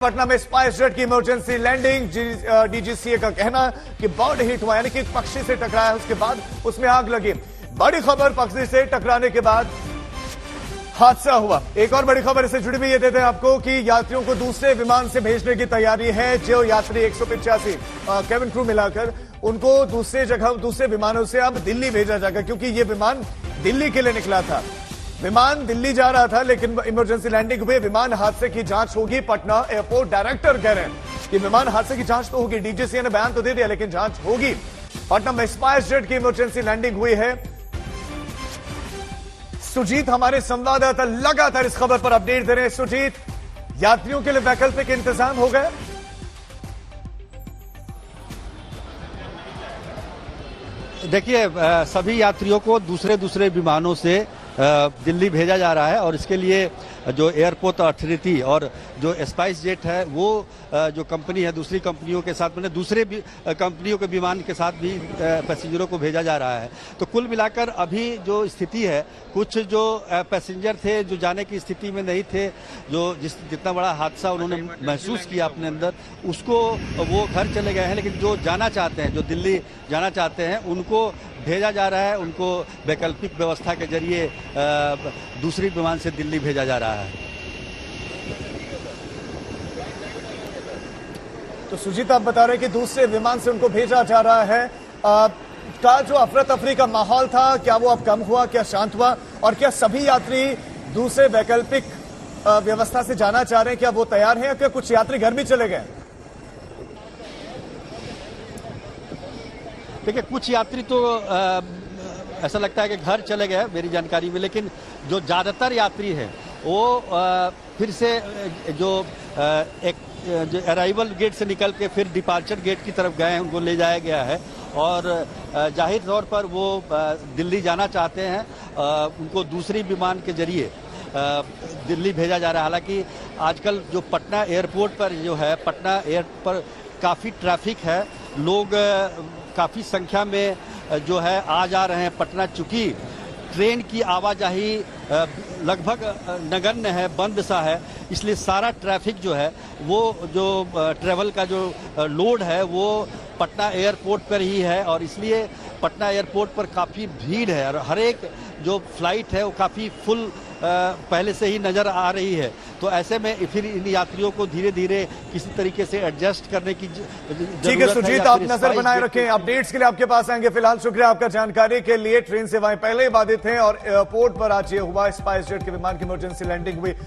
पटना में spice jet की emergency landing. DGCA का कहना कि बर्ड हिट हुआ, यानी कि पक्षी से टकराया, उसके बाद उसमें आग लगी। बड़ी खबर, पक्षी से टकराने के बाद हादसा हुआ। एक और बड़ी खबर इससे जुड़ी हुई ये देते हैं आपको कि यात्रियों को दूसरे विमान से भेजने की तैयारी है। जो यात्री 185 केबिन क्रू मिलाकर उनको दूसरे जगह, दूसरे विमानों से अब दिल्ली भेजा जाएगा, क्योंकि ये विमान दिल्ली के लिए निकला था। विमान दिल्ली जा रहा था, लेकिन इमरजेंसी लैंडिंग हुई। विमान हादसे की जांच होगी। पटना एयरपोर्ट डायरेक्टर कह रहे हैं कि विमान हादसे की जांच तो होगी। डीजीसीए ने बयान तो दे दिया, लेकिन जांच होगी। पटना में स्पाइस जेट की इमरजेंसी लैंडिंग हुई है। सुजीत हमारे संवाददाता लगातार इस खबर पर अपडेट दे रहे हैं। सुजीत, यात्रियों के लिए वैकल्पिक इंतजाम हो गए? देखिए, सभी यात्रियों को दूसरे विमानों से दिल्ली भेजा जा रहा है और इसके लिए जो एयरपोर्ट अथॉरिटी और जो स्पाइस जेट है वो जो कंपनी है, दूसरी कंपनियों के साथ, मतलब दूसरे कंपनियों के विमान के साथ भी पैसेंजरों को भेजा जा रहा है। तो कुल मिलाकर अभी जो स्थिति है, कुछ जो पैसेंजर थे जो जाने की स्थिति में नहीं थे, जो जितना बड़ा हादसा उन्होंने महसूस किया अपने अंदर, उसको वो घर चले गए हैं। लेकिन जो जाना चाहते हैं, जो दिल्ली जाना चाहते हैं, उनको भेजा जा रहा है। उनको वैकल्पिक व्यवस्था के जरिए दूसरी विमान से दिल्ली भेजा जा रहा है। तो सुजीत, आप बता रहे हैं कि दूसरे विमान से उनको भेजा जा रहा है। का जो अफरा तफरी का माहौल था, क्या वो अब कम हुआ, क्या शांत हुआ? और क्या सभी यात्री दूसरे वैकल्पिक व्यवस्था से जाना चाह रहे हैं? क्या वो तैयार हैं, या क्या कुछ यात्री घर भी चले गए? देखिए, कुछ यात्री तो ऐसा लगता है कि घर चले गए मेरी जानकारी में, लेकिन जो ज़्यादातर यात्री हैं वो फिर से जो अराइवल गेट से निकल के फिर डिपार्चर गेट की तरफ गए हैं, उनको ले जाया गया है। और जाहिर तौर पर वो दिल्ली जाना चाहते हैं। उनको दूसरी विमान के जरिए दिल्ली भेजा जा रहा है। हालांकि आजकल जो पटना एयरपोर्ट पर जो है, पटना एयरपोर्ट पर काफ़ी ट्रैफिक है। लोग काफ़ी संख्या में जो है आ जा रहे हैं पटना, चूँकि ट्रेन की आवाजाही लगभग नगण्य है, बंद सा है, इसलिए सारा ट्रैफिक जो है, वो जो ट्रैवल का जो लोड है वो पटना एयरपोर्ट पर ही है। और इसलिए पटना एयरपोर्ट पर काफ़ी भीड़ है और हर एक जो फ्लाइट है वो काफ़ी फुल पहले से ही नज़र आ रही है। तो ऐसे में फिर इन यात्रियों को धीरे धीरे किसी तरीके से एडजस्ट करने की ठीक है सुजीत, आप नजर बनाए रखें। अपडेट्स के लिए आपके पास आएंगे। फिलहाल शुक्रिया आपका जानकारी के लिए। ट्रेन सेवाएं पहले ही बाधित हैं और एयरपोर्ट पर आज ये हुआ, स्पाइस जेट के विमान की इमरजेंसी लैंडिंग हुई।